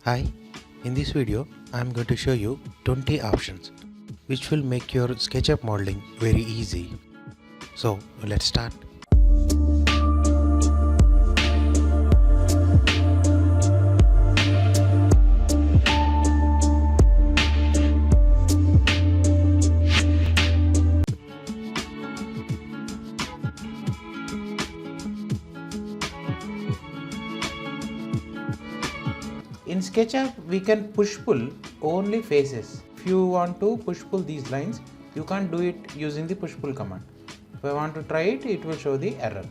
Hi, in this video I am going to show you 20 options which will make your SketchUp modeling very easy. So let's start. In SketchUp, we can push-pull only faces. If you want to push-pull these lines, you can't do it using the push-pull command. If I want to try it, it will show the error.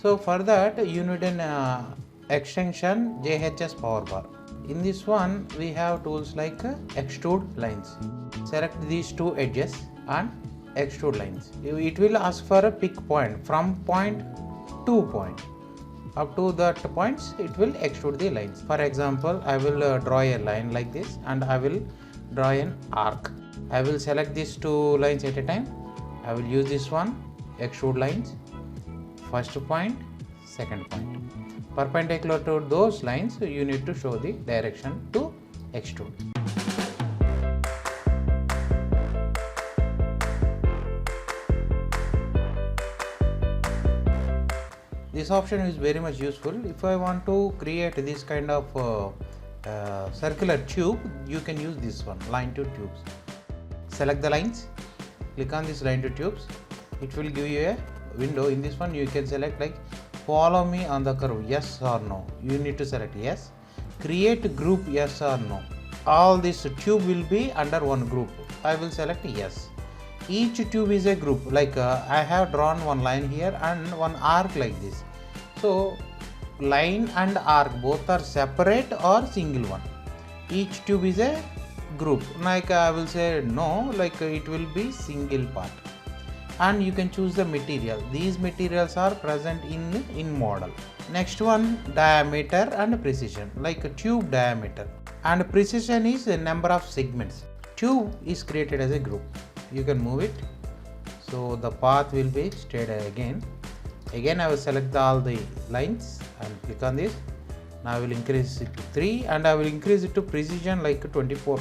So for that, you need an extension JHS Power Bar. In this one, we have tools like extrude lines. Select these two edges and extrude lines. It will ask for a pick point from point to point. Up to that points, it will extrude the lines. For example, I will draw a line like this and I will draw an arc. I will select these two lines at a time. I will use this one, extrude lines, first point, second point. Perpendicular to those lines, you need to show the direction to extrude. This option is very much useful. If I want to create this kind of circular tube, you can use this one, line to tubes. Select the lines, click on this line to tubes. It will give you a window. In this one, you can select like follow me on the curve, yes or no. You need to select yes. Create group, yes or no. All this tube will be under one group. I will select yes. Each tube is a group, like I have drawn one line here and one arc like this. So line and arc both are separate or single one. Each tube is a group. Like I will say no, like it will be single part. And you can choose the material. These materials are present in model. Next one, diameter and precision, like a tube diameter. And precision is the number of segments. Tube is created as a group. You can move it, so the path will be straight again. I will select all the lines and click on this. Now I will increase it to 3 and I will increase it to precision like 24.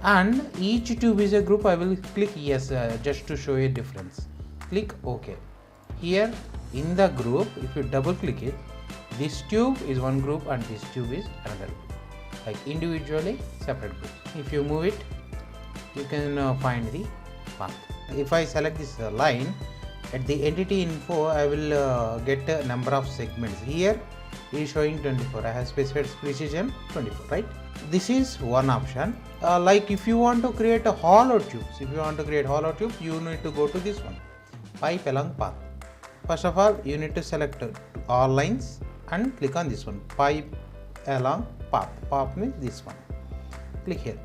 And each tube is a group. I will click yes just to show a difference. Click OK. Here in the group, if you double click it, this tube is one group and this tube is another group, like individually separate groups. If you move it, you can find the path. If I select this line, at the entity info I will get a number of segments. Here it is showing 24. I have specified precision 24, right? This is one option. Like if you want to create a hollow tubes, you need to go to this one, pipe along path. First of all, you need to select all lines and click on this one, pipe along path. Path means this one. Click here.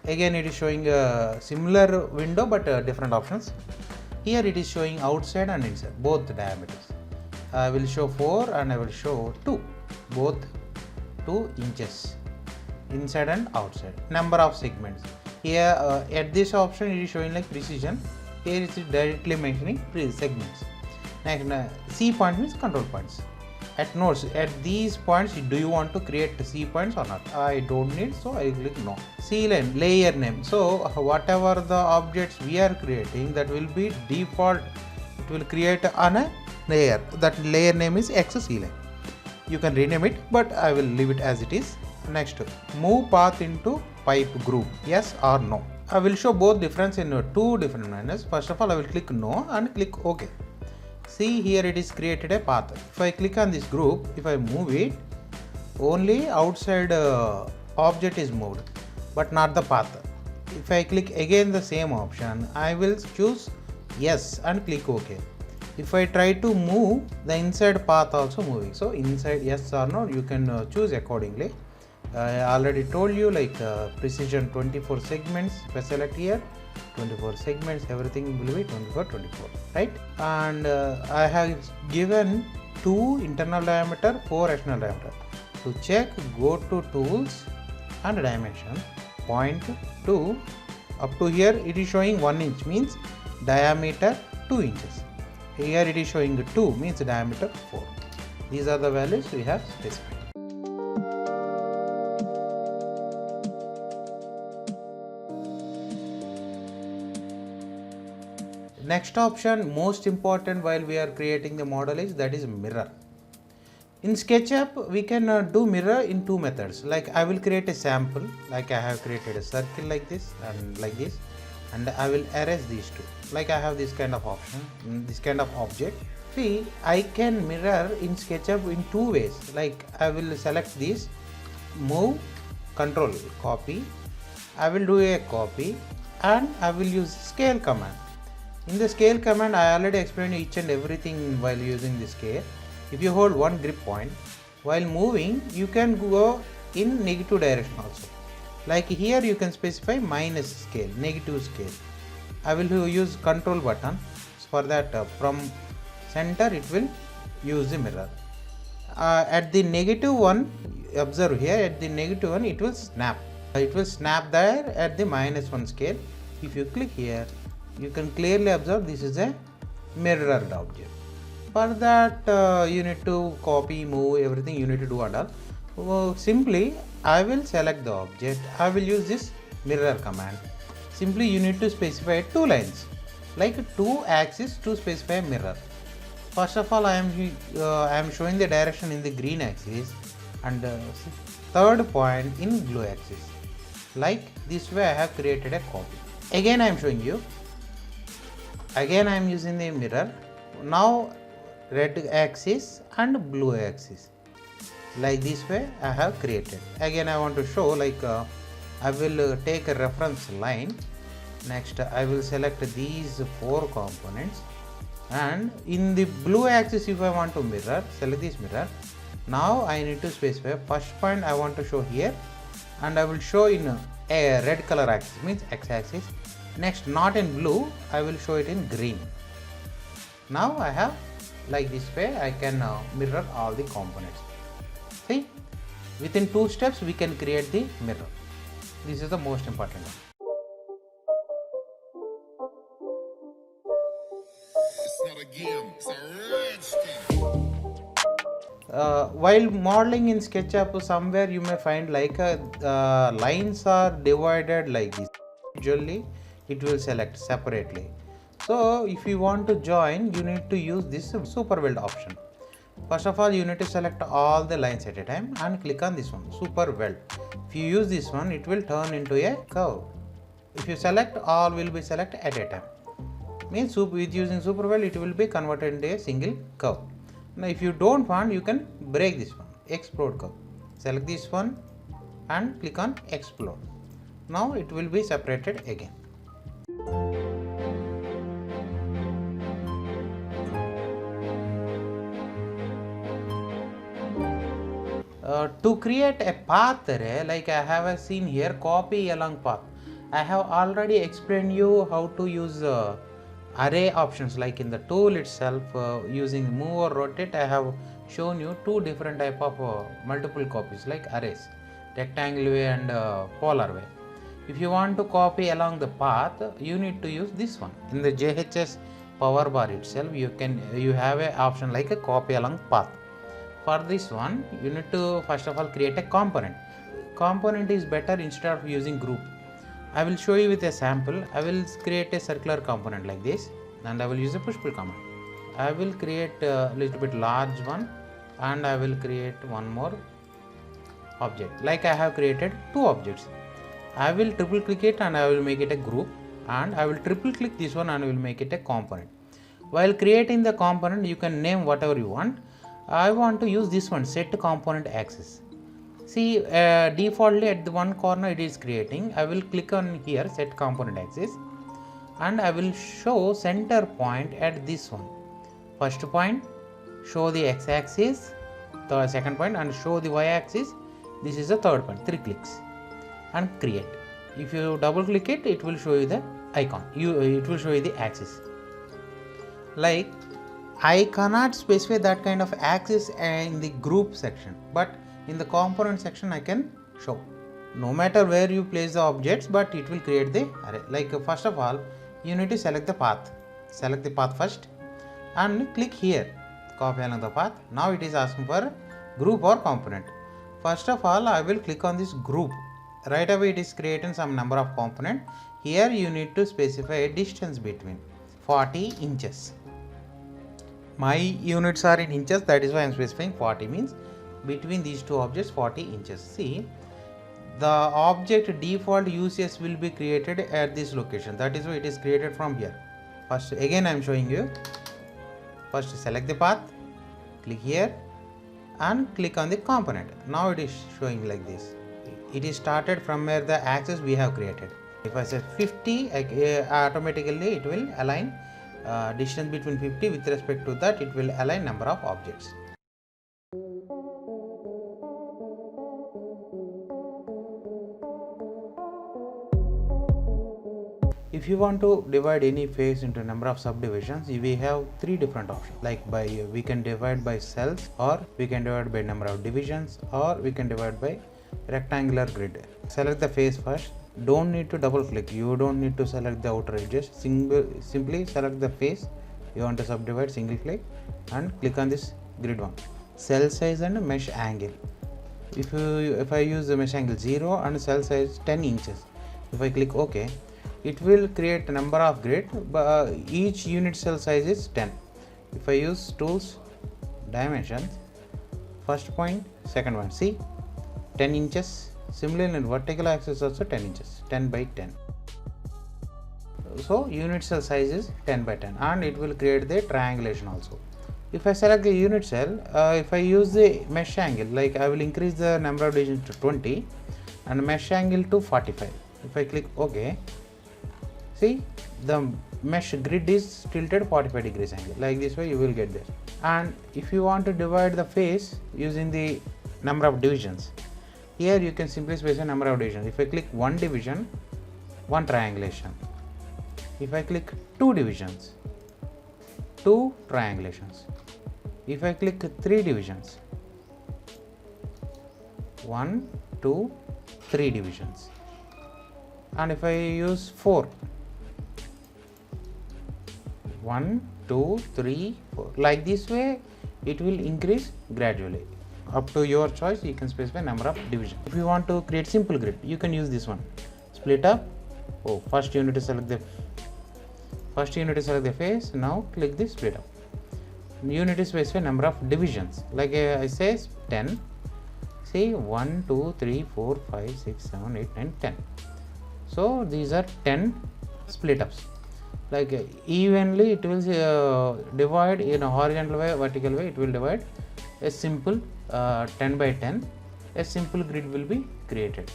Again it is showing a similar window but different options. Here it is showing outside and inside, both diameters. I will show 4 and I will show 2, both 2 inches, inside and outside. Number of segments. Here at this option it is showing like precision. Here it is directly mentioning segments. Next, C point means control points. At nodes, at these points, do you want to create C points or not? I don't need, so I click no. C line, layer name. So whatever the objects we are creating, that will be default. It will create on a layer. That layer name is XC line. You can rename it, but I will leave it as it is. Next, move path into pipe group, yes or no. I will show both difference in two different manners. First of all, I will click no and click OK. See, here it is created a path. If I click on this group, if I move it, only outside object is moved, but not the path. If I click again the same option, I will choose yes and click OK. If I try to move, the inside path also moving. So inside yes or no, you can choose accordingly. I already told you like precision 24 segments. If I select here, 24 segments, everything will be 24, right? And I have given 2 internal diameter, 4 external diameter. To check, go to tools and dimension, point 2. Up to here it is showing 1 inch, means diameter 2 inches. Here it is showing 2, means diameter 4. These are the values we have specified. Next option, most important while we are creating the model, is that is mirror. In SketchUp, we can do mirror in two methods. Like I will create a sample, like I have created a circle like this and like this, and I will erase these two. Like I have this kind of option, this kind of object. See, I can mirror in SketchUp in two ways. Like I will select this, move, control, copy. I will do a copy, and I will use scale command. In the scale command, I already explained each and everything while using the scale. If you hold one grip point, while moving, you can go in negative direction also. Like here, you can specify minus scale, negative scale. I will use control button. For that, from center, it will use the mirror. At the negative one, observe here, at the negative one, it will snap. It will snap there at the minus 1 scale. If you click here, you can clearly observe this is a mirrored object. For that, you need to copy, move, everything you need to do and all. Simply, I will select the object. I will use this mirror command. Simply, you need to specify two lines, like two axes to specify a mirror. First of all, I am showing the direction in the green axis, and third point in blue axis. Like this way, I have created a copy. Again, I am showing you. Again, I am using the mirror. Now, red axis and blue axis. Like this way, I have created. Again, I want to show, like I will take a reference line. Next, I will select these four components. And in the blue axis, if I want to mirror, select this mirror. Now I need to specify first point I want to show here, and I will show in a red color axis, means x-axis. Next, not in blue, I will show it in green. Now I have, like this way, I can mirror all the components. See, within 2 steps we can create the mirror. This is the most important one. While modeling in SketchUp, somewhere you may find like lines are divided like this. Usually it will select separately. So if you want to join, you need to use this super weld option. First of all, you need to select all the lines at a time and click on this one, super weld. If you use this one, it will turn into a curve. If you select, all will be selected at a time. Means with using super weld, it will be converted into a single curve. Now if you don't want, you can break this one, explode curve. Select this one and click on explode. Now it will be separated again. To create a path array, like I have seen here, copy along path. I have already explained you how to use array options, like in the tool itself, using move or rotate. I have shown you 2 different type of multiple copies, like arrays, rectangle way and polar way. If you want to copy along the path, you need to use this one. In the JHS power bar itself, you have a option like a copy along path. For this one, you need to first of all create a component. Component is better instead of using group. I will show you with a sample. I will create a circular component like this, and I will use a push pull command. I will create a little bit large one, and I will create one more object. Like I have created 2 objects. I will triple click it and I will make it a group, and I will triple click this one and I will make it a component. While creating the component, you can name whatever you want. I want to use this one, set component axis. See, defaultly at the one corner it is creating. I will click on here, set component axis, and I will show center point at this one. First point, show the x-axis, the second point, and show the y-axis. This is the third point. 3 clicks and create. If you double click it, it will show you the icon. It will show you the axis. Like, I cannot specify that kind of axis in the group section, but in the component section I can show. No matter where you place the objects, but it will create the array. Like first of all, you need to select the path. Select the path first and click here, copy along the path. Now it is asking for group or component. First of all, I will click on this group. Right away it is creating some number of component. Here you need to specify a distance between. 40 inches. My units are in inches, that is why I am specifying 40, means between these two objects 40 inches. See, the object default UCS will be created at this location, that is why it is created from here. First again I am showing you. First select the path, click here and click on the component. Now it is showing like this. It is started from where the axis we have created. If I say 50, automatically it will align distance between 50, with respect to that it will align number of objects. If you want to divide any face into number of subdivisions, we have three different options. Like we can divide by cells, or we can divide by number of divisions, or we can divide by rectangular grid. Select the face first. Don't need to double click. You don't need to select the outer edges. Simply select the face you want to subdivide, single click and click on this grid one. Cell size and mesh angle. If I use the mesh angle 0 and cell size 10 inches, if I click OK, it will create a number of grid, but each unit cell size is 10. If I use tools, dimensions, first point, second one, see, 10 inches. Similarly in vertical axis also 10 inches, 10 by 10. So unit cell size is 10 by 10 and it will create the triangulation also. If I select the unit cell, if I use the mesh angle, like I will increase the number of divisions to 20 and mesh angle to 45. If I click OK, see, the mesh grid is tilted 45 degrees angle. Like this way you will get there. And if you want to divide the face using the number of divisions, here you can simply specify number of divisions. If I click one division, one triangulation. If I click two divisions, two triangulations. If I click three divisions, 1, 2, 3 divisions. And if I use 4, 1, 2, 3, 4, like this way it will increase gradually. Up to your choice, you can specify number of divisions. If you want to create simple grid, you can use this one. Split up. Oh, first you need to select the face. Now click the split up. You need to specify number of divisions. Like I say 10. See, 1, 2, 3, 4, 5, 6, 7, 8, 9, 10. So these are 10 split ups. Like evenly it will divide in a horizontal way, vertical way. It will divide a simple 10 by 10. A simple grid will be created.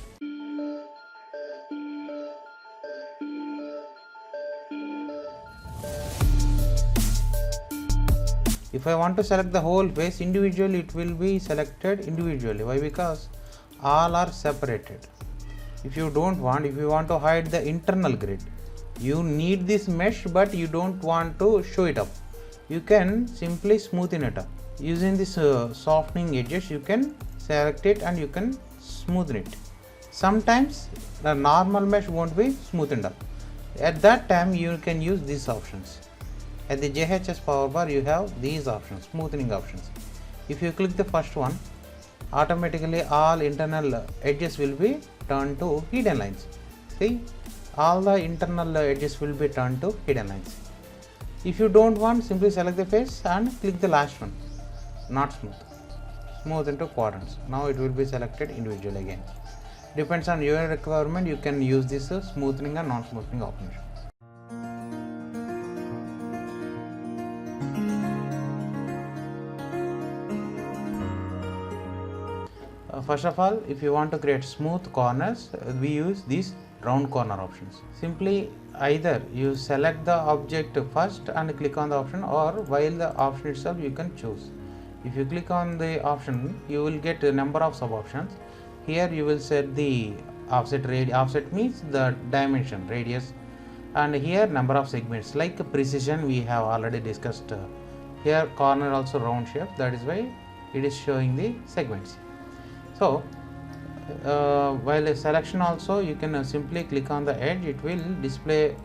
If I want to select the whole face individually, it will be selected individually. Why? Because all are separated. If you want to hide the internal grid, you need this mesh, but you don't want to show it up, you can simply smoothen it up. Using this softening edges, you can select it and you can smoothen it. Sometimes the normal mesh won't be smoothened up. At that time you can use these options. At the JHS power bar you have these options, smoothening options. If you click the first one, automatically all internal edges will be turned to hidden lines. See, all the internal edges will be turned to hidden lines. If you don't want, simply select the face and click the last one, not smooth into quadrants. Now it will be selected individually again. Depends on your requirement, you can use this smoothing and non-smoothing option. First of all, if you want to create smooth corners, we use these round corner options. Simply either you select the object first and click on the option, or while the option itself you can choose. If you click on the option, you will get a number of sub options. Here you will set the offset offset means the dimension, radius, and here number of segments. Like precision we have already discussed. Here corner also round shape, that is why it is showing the segments. So while a selection also, you can simply click on the edge, it will display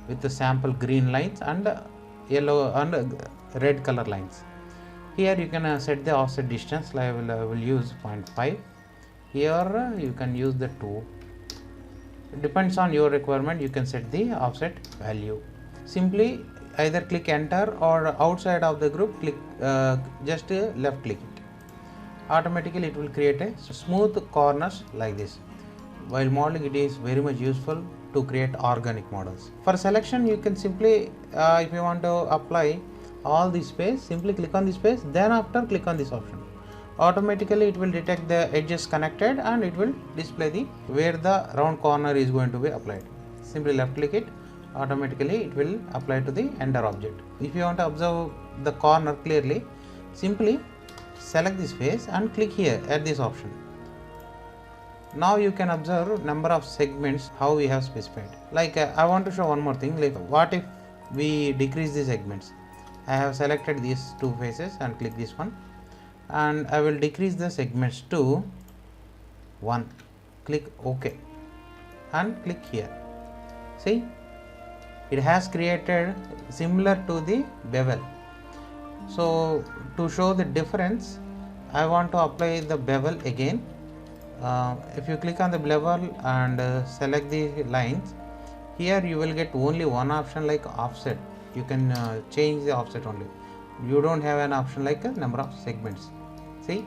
with the sample green lines and yellow and red color lines. Here you can set the offset distance. I will use 0.5. Here you can use the 2. It depends on your requirement, you can set the offset value. Simply either click enter or outside of the group click just left click it. Automatically it will create a smooth corners like this. While modeling, it is very much useful to create organic models. For selection, you can simply if you want to apply all this space, simply click on this space, then after click on this option. Automatically it will detect the edges connected and it will display the where the round corner is going to be applied. Simply left click it, automatically it will apply to the enter object. If you want to observe the corner clearly, simply select this face and click here at this option. Now you can observe number of segments how we have specified. Like I want to show one more thing, like what if we decrease the segments. I have selected these two faces and click this one, and I will decrease the segments to 1. Click OK and click here. See, it has created similar to the bevel. So to show the difference, I want to apply the bevel again. If you click on the bevel and select the lines, here you will get only one option like offset. You can change the offset only. You don't have an option like a number of segments. See,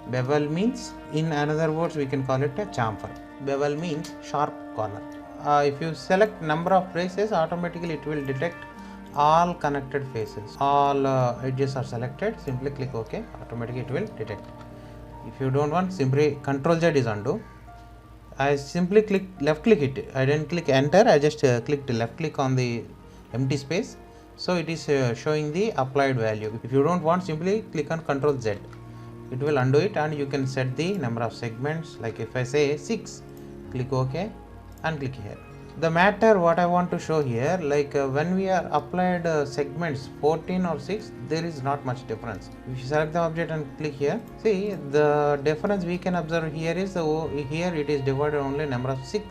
bevel means, in another words, we can call it a chamfer. Bevel means sharp corner. If you select number of faces, automatically it will detect all connected faces. All edges are selected. Simply click OK. Automatically it will detect. If you don't want, simply Ctrl Z is undo. I simply click left click it. I didn't click enter. I just clicked left click on the empty space. So it is showing the applied value. If you don't want, simply click on Ctrl Z. It will undo it and you can set the number of segments. Like if I say 6, click OK and click here. The matter what I want to show here, like when we are applied segments 14 or 6, there is not much difference. If you select the object and click here, see the difference we can observe here is here it is divided only number of 6,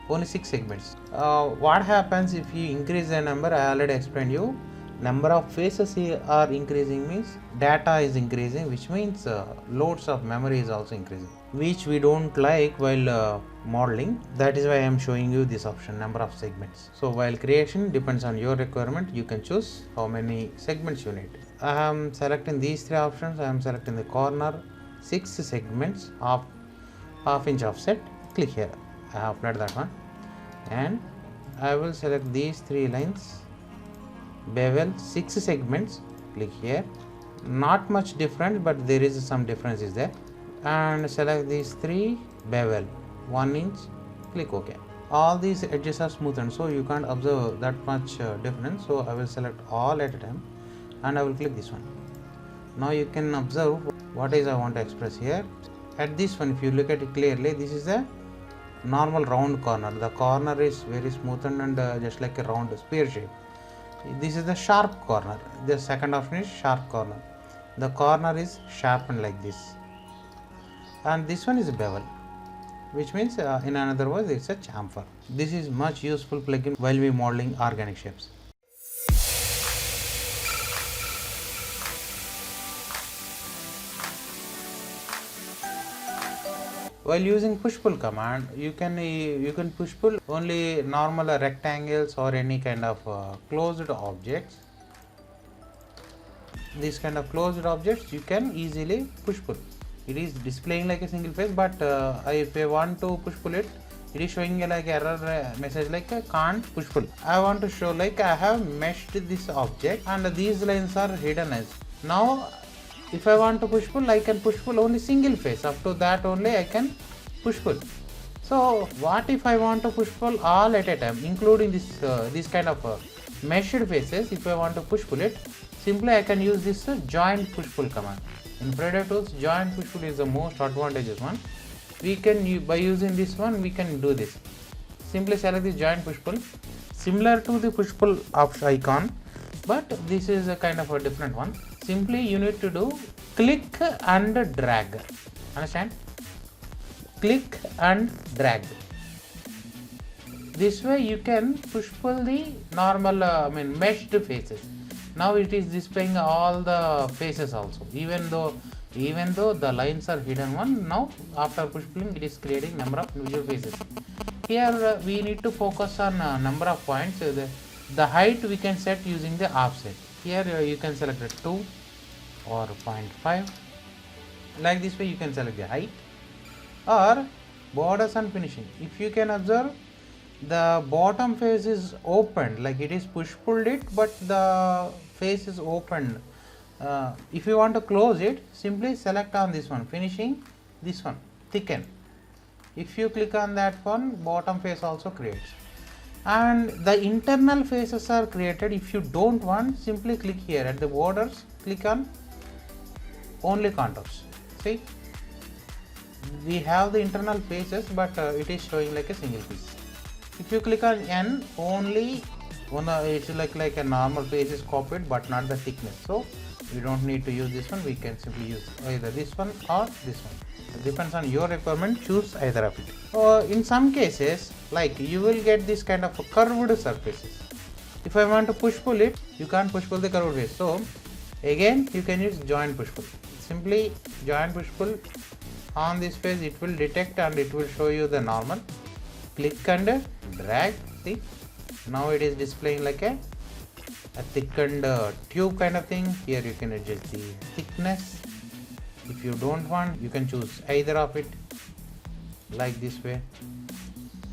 only 6 segments. What happens if you increase the number? I already explained you. Number of faces here are increasing means data is increasing, which means loads of memory is also increasing, which we don't like while modeling. That is why I am showing you this option, number of segments. So while creation depends on your requirement, you can choose how many segments you need. I am selecting these 3 options. I am selecting the corner, 6 segments of half-inch offset. Click here. I have applied that one, and I will select these 3 lines. Bevel 6 segments, click here. Not much different, but there is some difference is there. And select these 3 bevel 1 inch, click OK. All these edges are smoothened, so you can't observe that much difference. So I will select all at a time and I will click this one. Now you can observe what is I want to express here. At this one, if you look at it clearly, this is a normal round corner. The corner is very smoothened and just like a round spear shape. This is the sharp corner. The second option is sharp corner. The corner is sharpened like this. And this one is a bevel, which means in another words it's a chamfer. This is much useful plugin while we modeling organic shapes. While using push-pull command, you can push-pull only normal rectangles or any kind of closed objects. These kind of closed objects you can easily push-pull. It is displaying like a single face, but if I want to push-pull it, it is showing like error message like can't push-pull. I want to show like I have meshed this object and these lines are hidden as. Now if I want to push pull, I can push pull only single face. Up to that only I can push pull. So what if I want to push pull all at a time, including this kind of meshed faces? If I want to push pull it, simply I can use this joint push pull command. In Predator Tools, joint push pull is the most advantageous one. We can by using this one we can do this. Simply select this joint push pull, similar to the push pull option icon, but this is a kind of a different one. Simply you need to do click and drag. Understand? Click and drag. This way you can push pull the normal meshed faces. Now it is displaying all the faces also, even though the lines are hidden one. Now after push pulling it is creating number of individual faces. Here we need to focus on number of points. The height we can set using the offset. Here you can select a 2 or 0.5. Like this way you can select the height. Or borders and finishing. If you can observe, the bottom face is opened, like it is push pulled it, but the face is opened. If you want to close it, simply select on this one, finishing, this one, thicken. If you click on that one, bottom face also creates. And the internal faces are created. If you don't want, simply click here at the borders, click on only contours. See, we have the internal faces, but it is showing like a single piece. If you click on N, only one, it's like a normal face is copied, but not the thickness. So we don't need to use this one. We can simply use either this one or this one. It depends on your requirement. Choose either of it. In some cases, like you will get this kind of curved surfaces. If I want to push pull it, you can't push pull the curved face. So again, you can use join push pull. Simply join push pull on this face. It will detect and it will show you the normal. Click and drag. See, now it is displaying like a thickened tube kind of thing. Here you can adjust the thickness. If you don't want, you can choose either of it, like this way.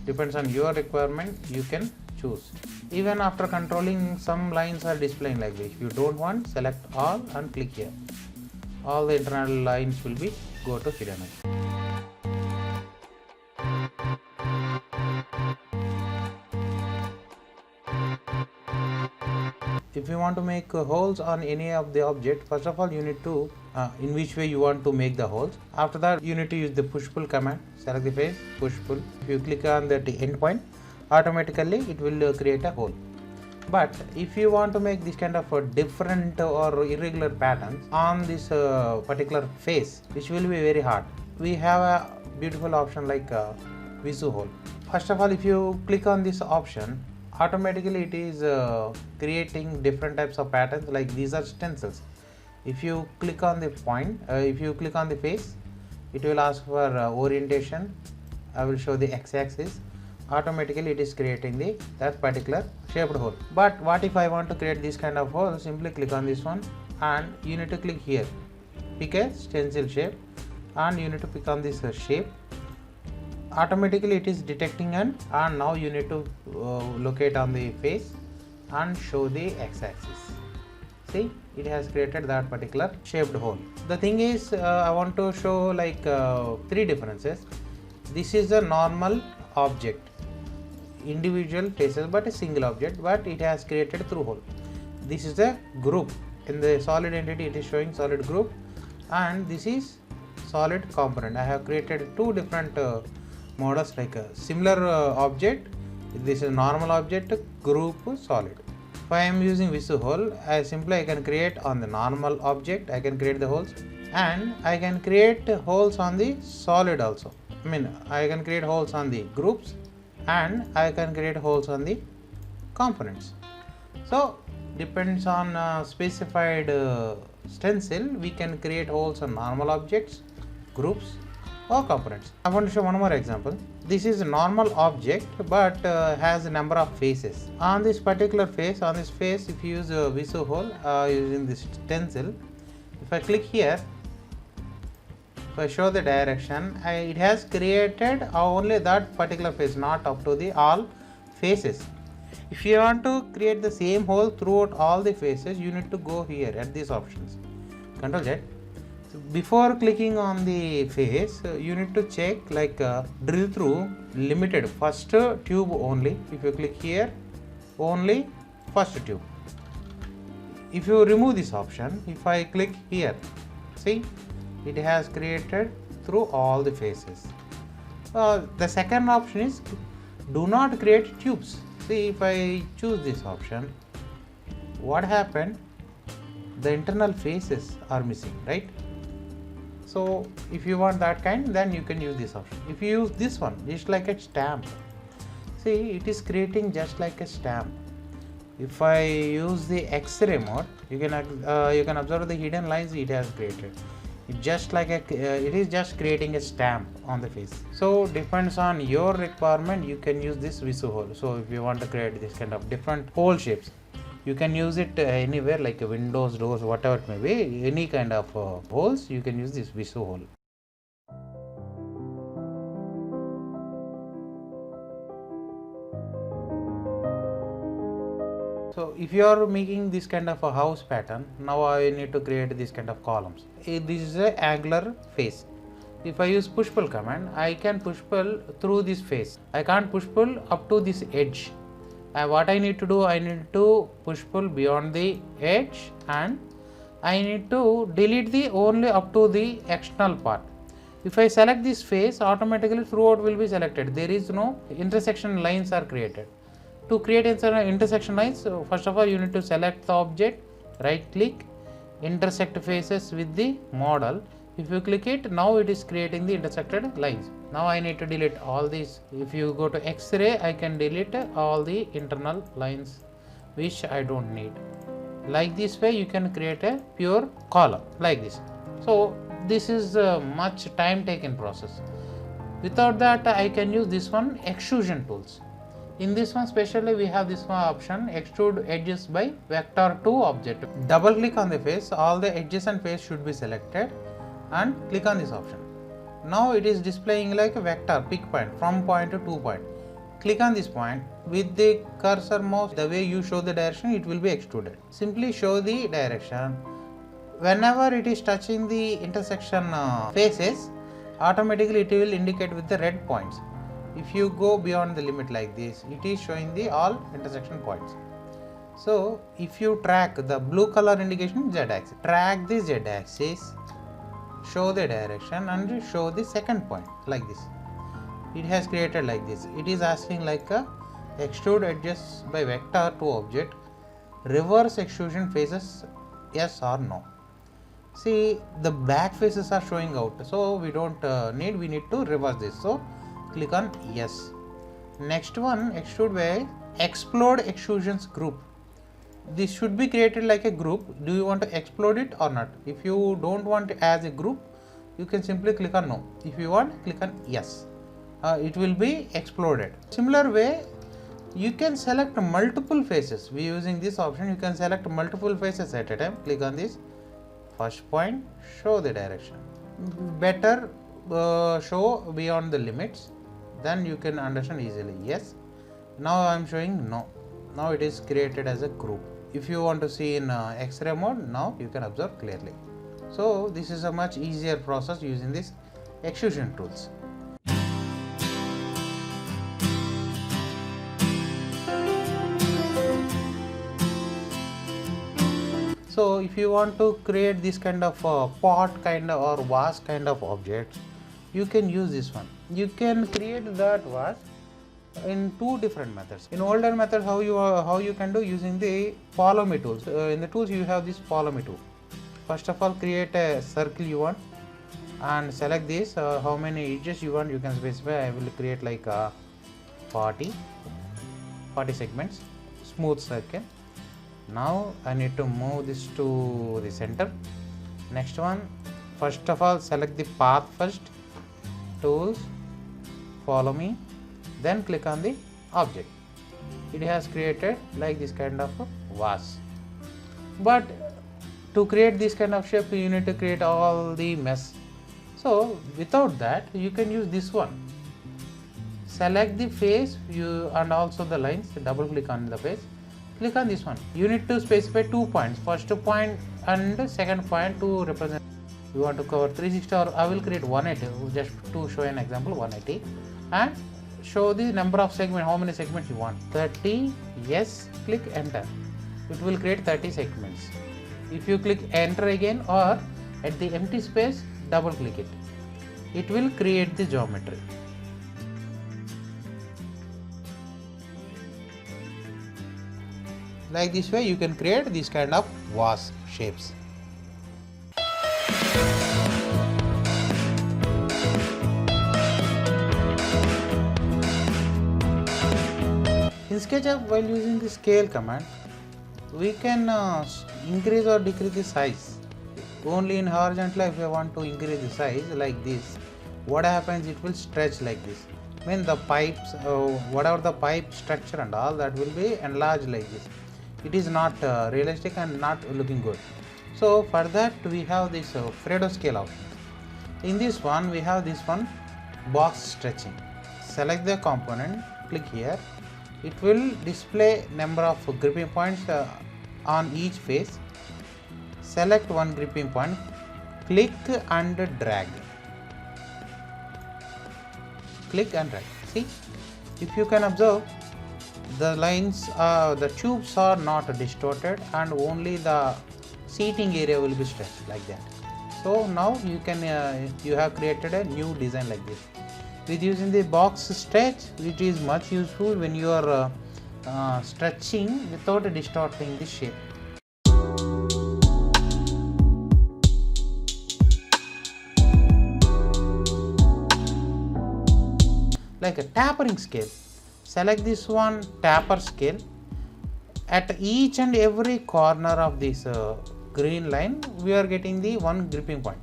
Depends on your requirement, you can choose. Even after controlling, some lines are displaying like this. If you don't want, select all and click here. All the internal lines will be go to hidden. If you want to make holes on any of the object, first of all you need to in which way you want to make the holes. After that you need to use the push pull command. Select the face, push pull. If you click on that end point, automatically it will create a hole. But if you want to make this kind of different or irregular patterns on this particular face, which will be very hard, we have a beautiful option like Visu hole. First of all, if you click on this option, automatically it is creating different types of patterns. Like these are stencils. If you click on the point, if you click on the face, it will ask for orientation. I will show the x-axis. Automatically it is creating that particular shaped hole. But what if I want to create this kind of hole? Simply click on this one and you need to click here, pick a stencil shape, and you need to pick on this shape. Automatically it is detecting, and now you need to locate on the face and show the x-axis. See, it has created that particular shaped hole. The thing is, I want to show like three differences. This is a normal object, individual faces, but a single object, but it has created through hole. This is a group. In the solid entity it is showing solid group, and this is solid component. I have created two different models, like a similar object. This is normal object, group, solid. If I am using Visu hole, I can create on the normal object, I can create the holes, and I can create holes on the solid also. I can create holes on the groups, and I can create holes on the components. So depends on specified stencil, we can create holes on normal objects, groups, or components. I want to show one more example. This is a normal object, but has a number of faces. On this particular face, if you use a Visu hole using this stencil, if I click here, if I show the direction, it has created only that particular face, not up to the all faces. If you want to create the same hole throughout all the faces, you need to go here at these options, Ctrl Z. Before clicking on the face, you need to check like drill through limited, first tube only. If you click here, only first tube. If you remove this option, if I click here, see, it has created through all the faces. The second option is do not create tubes. See, if I choose this option, what happened? The internal faces are missing, right? So if you want that kind, then you can use this option. If you use this one, just like a stamp, see, it is creating just like a stamp. If I use the X-ray mode, you can observe the hidden lines it has created. It just like it is just creating a stamp on the face. So depends on your requirement, you can use this Visu hole. So if you want to create this kind of different hole shapes, you can use it anywhere, like windows, doors, whatever it may be, any kind of holes, you can use this Visu hole. So if you are making this kind of a house pattern, now I need to create this kind of columns. This is a angular face. If I use push pull command, I can push pull through this face. I can't push pull up to this edge. What I need to do, I need to push pull beyond the edge, and I need to delete the only up to the external part. If I select this face, automatically throughout will be selected. There is no intersection lines are created. To create intersection lines, first of all you need to select the object, right click, intersect faces with the model. If you click it, now it is creating the intersected lines. Now I need to delete all these. If you go to X-ray, I can delete all the internal lines which I don't need. Like this way you can create a pure column like this. So this is a much time taken process. Without that, I can use this one, extrusion tools. In this one specially we have this one option, extrude edges by vector to object. Double click on the face, all the edges and face should be selected, and click on this option. Now it is displaying like a vector, pick point, from point to 2 point. Click on this point, with the cursor mouse, the way you show the direction, it will be extruded. Simply show the direction. Whenever it is touching the intersection faces, automatically it will indicate with the red points. If you go beyond the limit like this, it is showing the all intersection points. So if you track the blue color indication, Z axis, track the Z axis, show the direction and show the second point like this. It has created like this. It is asking like a extrude edges by vector to object, reverse extrusion faces, yes or no. See, the back faces are showing out, so we don't need, we need to reverse this. So click on yes. Next one, extrude by explode extrusions group. This should be created like a group. Do you want to explode it or not? If you don't want it as a group, you can simply click on no. If you want, click on yes. It will be exploded. Similar way, you can select multiple faces. We using this option, you can select multiple faces at a time. Click on this first point, show the direction. Better show beyond the limits, then you can understand easily. Yes, now I am showing no. Now it is created as a group. If you want to see in X-ray mode, now you can observe clearly. So this is a much easier process using this extrusion tools. So if you want to create this kind of pot kind of or vase kind of objects, you can use this one. You can create that vase in two different methods. In older methods, how you can do, using the follow me tools. In the tools you have this follow me tool. First of all, create a circle you want and select this. How many edges you want, you can specify. I will create like 40 segments, smooth circle. Now I need to move this to the center. Next one, first of all select the path first, tools, follow me, then click on the object. It has created like this kind of a vase. But to create this kind of shape, you need to create all the mess. So without that, you can use this one. Select the face and also the lines, double click on the face. Click on this one. You need to specify 2 points, first point and second point to represent. You want to cover 360, or I will create 180 just to show an example, 180, and show the number of segments, how many segments you want. 30, yes, click enter. It will create 30 segments. If you click enter again or at the empty space, double click it. It will create the geometry. Like this way you can create this kind of vase shapes. In SketchUp, while using the scale command, we can increase or decrease the size. Only in horizontal, if I want to increase the size like this, what happens, it will stretch like this. When the pipes, whatever the pipe structure and all, that will be enlarged like this. It is not realistic and not looking good. So for that we have this Fredo scale option. In this one we have this one, box stretching. Select the component, click here. It will display number of gripping points on each face. Select one gripping point, click and drag. Click and drag. See, if you can observe, the lines, the tubes are not distorted and only the seating area will be stretched like that. So now you can you have created a new design like this. With using the box stretch, it is much useful when you are stretching without distorting the shape. Like a tapering scale, select this one, taper scale. At each and every corner of this green line, we are getting the one gripping point.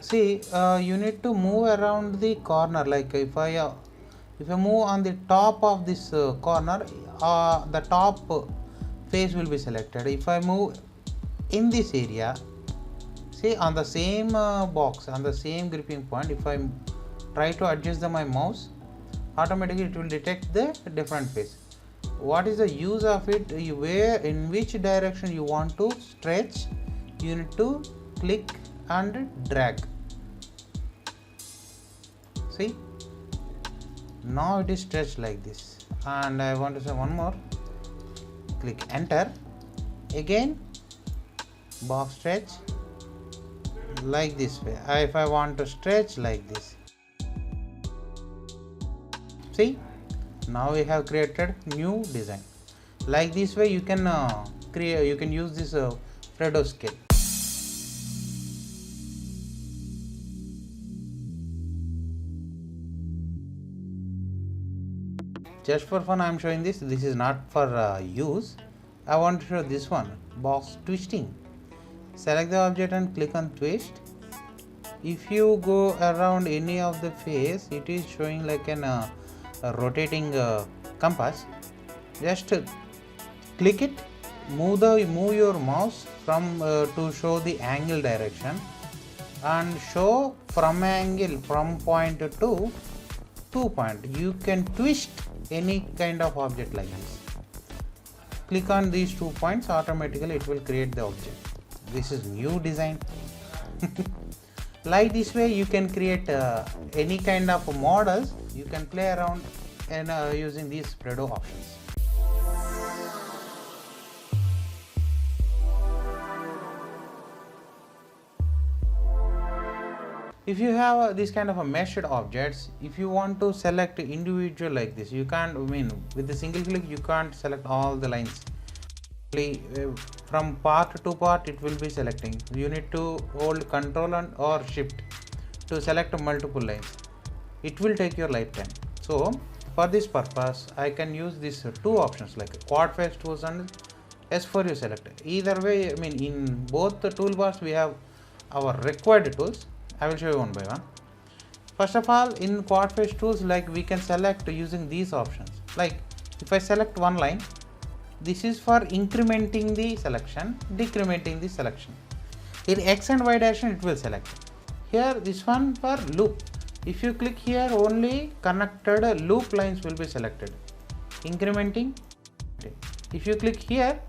See, you need to move around the corner. Like if I move on the top of this corner, the top face will be selected. If I move in this area, see, on the same box, on the same gripping point, if I try to adjust my mouse, automatically it will detect the different face. What is the use of it? Where, in which direction you want to stretch, you need to click and drag. See, now it is stretched like this. And I want to say one more, click enter. Again, box stretch like this way. If I want to stretch like this, see, now we have created new design. Like this way you can create, you can use this Fredo scale. Just for fun I am showing this. This is not for use. I want to show this one, box twisting. Select the object and click on twist. If you go around any of the face, it is showing like an a rotating compass. Just click it, move your mouse from to show the angle direction, and show from angle from point to 2 point. You can twist any kind of object like this. Click on these 2 points, automatically it will create the object. This is new design. Like this way you can create any kind of models. You can play around and using these Fredo options. If you have this kind of a meshed objects, if you want to select individual like this, you can't, with a single click you can't select all the lines. From part to part it will be selecting. You need to hold Control and or Shift to select multiple lines. It will take your lifetime. So for this purpose I can use these 2 options like quad face tools and S4U select. Either way, in both the toolbars we have our required tools. I will show you one by one. First of all, in quad face tools, like we can select using these options. Like if I select one line, this is for incrementing the selection, decrementing the selection. In X and Y direction it will select. Here this one for loop. If you click here, only connected loop lines will be selected. Incrementing. If you click here,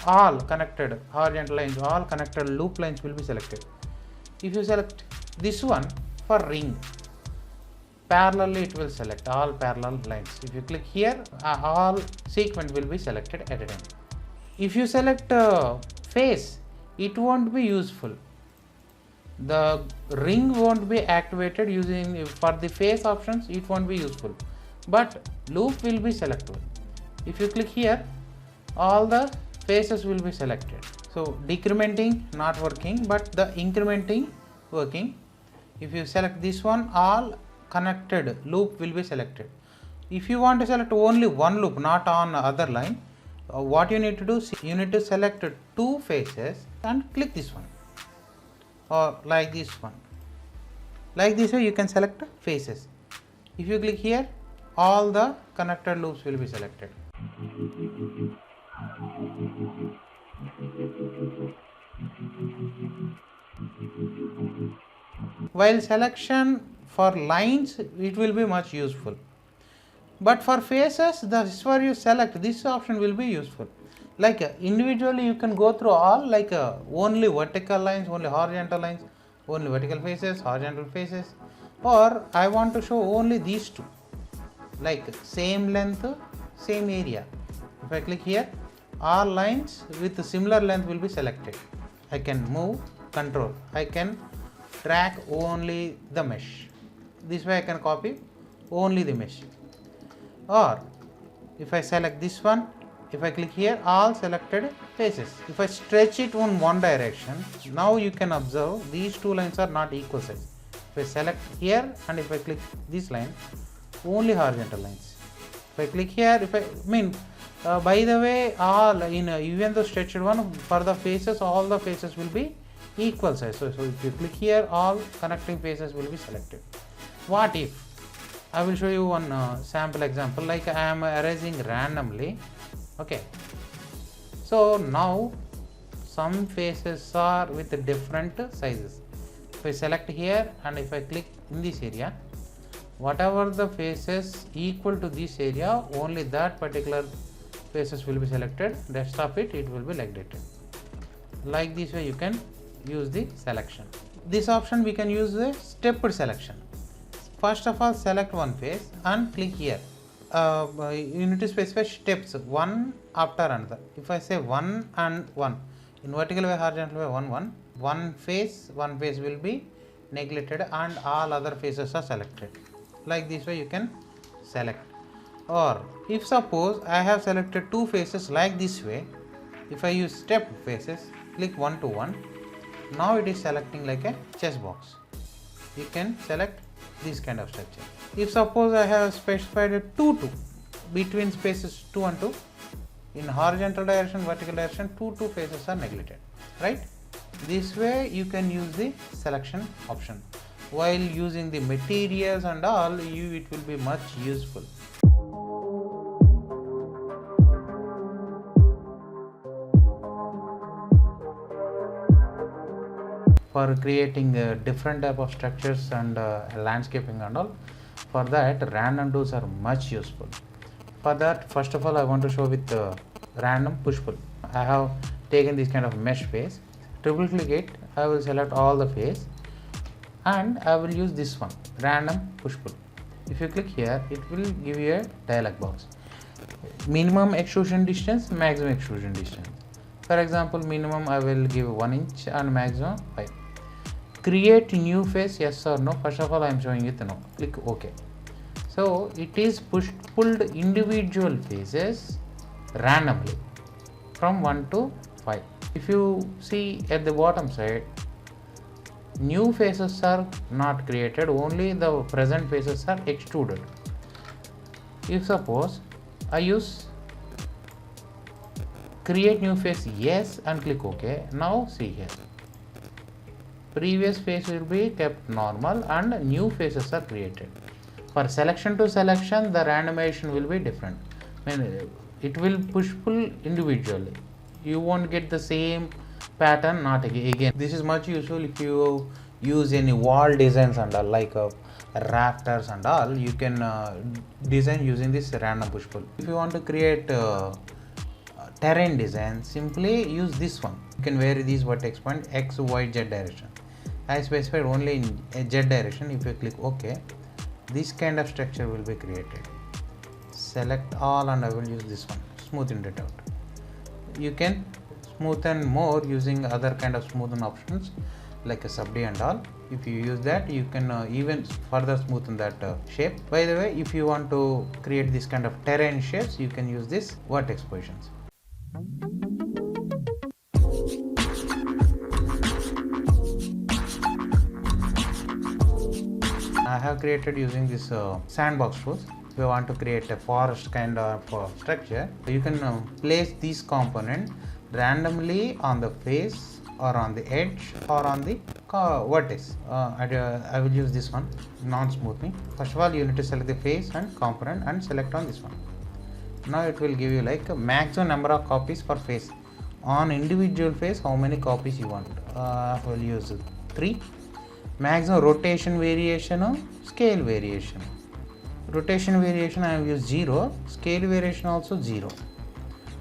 all connected horizontal lines, all connected loop lines will be selected. If you select this one for ring, parallelly it will select all parallel lines. If you click here, all sequence will be selected at a time. If you select face, it won't be useful. The ring won't be activated using for the face options, it won't be useful, but loop will be selectable. If you click here, all the faces will be selected. So decrementing not working, but the incrementing working. If you select this one, all connected loop will be selected. If you want to select only one loop, not on other line, what you need to do, you need to select 2 faces and click this one. or like this one. Like this way you can select faces. If you click here, all the connected loops will be selected. While selection for lines, it will be much useful. But for faces, this where you select, this option will be useful. Like individually you can go through all, like only vertical lines, only horizontal lines, only vertical faces, horizontal faces, or I want to show only these two, like same length, same area. If I click here, all lines with similar length will be selected. I can move, control, I can track only the mesh. This way I can copy only the mesh. Or if I select this one, if I click here, all selected faces. If I stretch it in one direction, now you can observe these two lines are not equal size. If I select here and if I click this line, only horizontal lines. If I click here, by the way, all in even the stretched one, for the faces, all the faces will be equal size. So if you click here, all connecting faces will be selected. What if? I will show you one sample example, like I am erasing randomly. Okay, so now some faces are with different sizes. If I select here and if I click in this area, whatever the faces equal to this area, only that particular faces will be selected. Rest of it will be neglected. Like this way you can use the selection. This option we can use the stepped selection. First of all, select one face and click here. You need to specify steps one after another. If I say 1 and 1, in vertical way, horizontal way, 1 1, one face will be neglected and all other faces are selected. Like this way you can select. Or if suppose I have selected two faces like this way, if I use step faces, click 1 to 1, now it is selecting like a chess box. You can select this kind of structure. If suppose I have specified a 2 2 between spaces 2 and 2, in horizontal direction, vertical direction, two faces are neglected, right? This way you can use the selection option. While using the materials and all, it will be much useful. For creating different type of structures and landscaping and all, for that random tools are much useful. For that, first of all, I want to show with random push pull. I have taken this kind of mesh face, triple click it, I will select all the face and I will use this one, random push pull. If you click here, it will give you a dialog box. Minimum extrusion distance, maximum extrusion distance. For example, minimum I will give 1 inch and maximum 5. Create new face, yes or no. First of all, I am showing it no. Click OK. So it is pulled individual faces randomly from 1 to 5. If you see at the bottom side, new faces are not created, only the present faces are extruded. If suppose I use create new face, yes, and click OK. Now see here, previous face will be kept normal and new faces are created. For selection to selection, the randomization will be different. It will push pull individually. You won't get the same pattern, not again. This is much useful if you use any wall designs and all, like rafters and all. You can design using this random push pull. If you want to create terrain design, simply use this one. You can vary these vertex point x, y, z direction. I specified only in a z direction. If you click OK, this kind of structure will be created. Select all and I will use this one, smoothen it out. You can smoothen more using other kind of smoothen options like a sub D and all. If you use that, you can even further smoothen that shape. By the way, if you want to create this kind of terrain shapes, you can use this vertex positions. I have created using this sandbox tools. If you want to create a forest kind of structure, you can place these components randomly on the face or on the edge or on the vertex. I will use this one, non-smoothing. First of all, you need to select the face and component and select on this one. Now it will give you like a maximum number of copies per face. On individual face, how many copies you want? I will use 3. Maximum rotation variation or scale variation. Rotation variation I have used 0, scale variation also 0.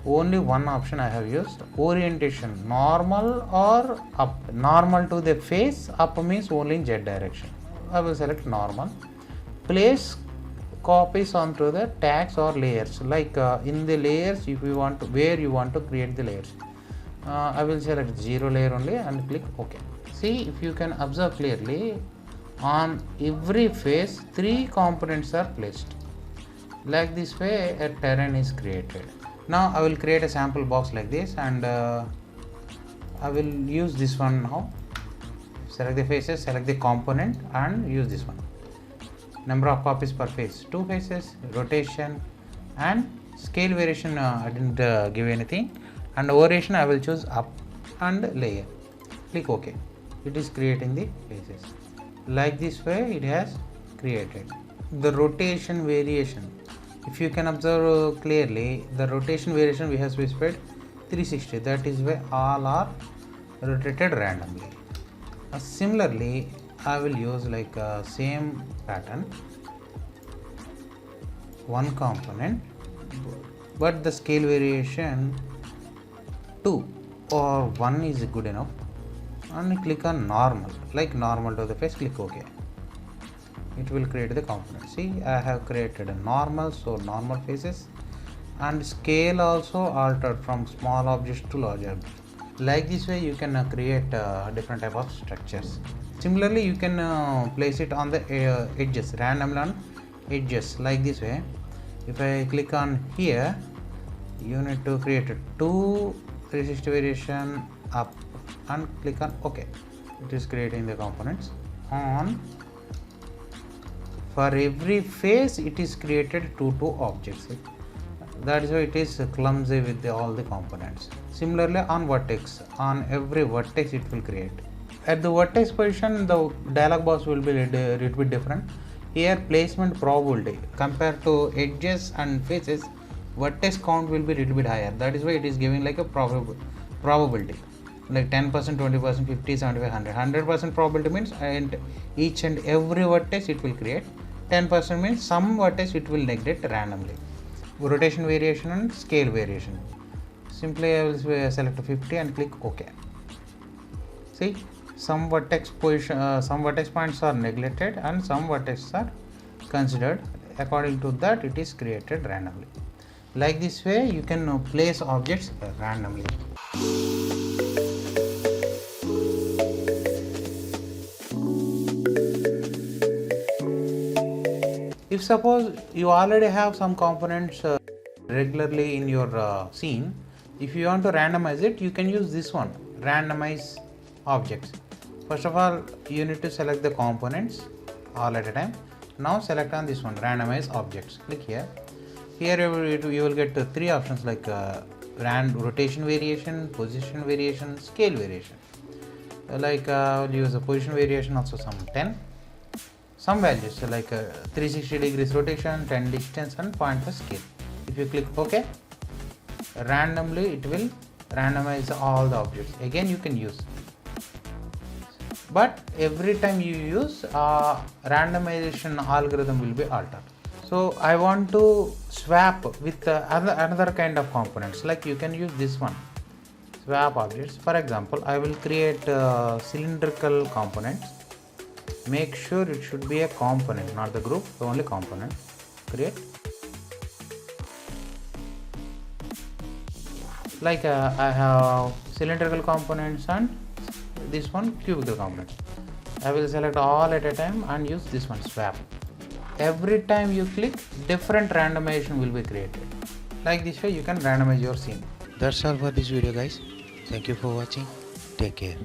Only one option I have used, orientation, normal or up. Normal to the face, up means only in Z direction. I will select normal. Place copies onto the tags or layers, like in the layers, if you want to, where you want to create the layers. I will select 0 layer only and click OK. See, if you can observe clearly, on every face 3 components are placed. Like this way a terrain is created. Now I will create a sample box like this, and I will use this one now. Select the faces, select the component and use this one. Number of copies per face, 2 faces, rotation and scale variation I didn't give anything, and orientation I will choose up and layer. Click OK. It is creating the faces. Like this way it has created. The rotation variation, if you can observe clearly, the rotation variation we have specified 360, that is why all are rotated randomly. Similarly, I will use like same pattern, one component, but the scale variation 2 or 1 is good enough, and click on normal, like normal to the face, click OK. It will create the component. See, I have created a normal, so normal faces, and scale also altered from small objects to large objects. Like this way you can create different type of structures. Similarly, you can place it on the edges, randomly on edges, like this way. If I click on here, you need to create a 2 360 variation up and click on OK. It is creating the components. On for every face it is created 2 objects. That is why it is clumsy with all the components. Similarly, on vertex, on every vertex it will create. At the vertex position, the dialog box will be a little bit different. Here placement probability compared to edges and faces, vertex count will be a little bit higher. That is why it is giving like a probability, like 10%, 20%, 50, 75, 100. 100% probability means and each and every vertex it will create. 10% means some vertex it will neglect randomly. Rotation variation and scale variation. Simply I will select 50 and click OK. See, some vertex position, some vertex points are neglected and some vertex are considered. According to that, it is created randomly. Like this way, you can place objects randomly. If suppose you already have some components regularly in your scene, if you want to randomize it, you can use this one, randomize objects. First of all, you need to select the components all at a time. Now select on this one, randomize objects. Click here. Here you will get 3 options like rotation variation, position variation, scale variation. Like I will use a position variation also some 10. Some values like 360 degrees rotation, 10 distance and 0.5 scale. If you click OK, randomly it will randomize all the objects. Again you can use, but every time you use randomization algorithm will be altered. So I want to swap with another kind of components, like you can use this one, swap objects. For example, I will create cylindrical components. Make sure it should be a component, not the group, only component. Create. Like I have cylindrical components and this one cubical components. I will select all at a time and use this one, swap. Every time you click, different randomization will be created. Like this way you can randomize your scene. That's all for this video, guys. Thank you for watching. Take care.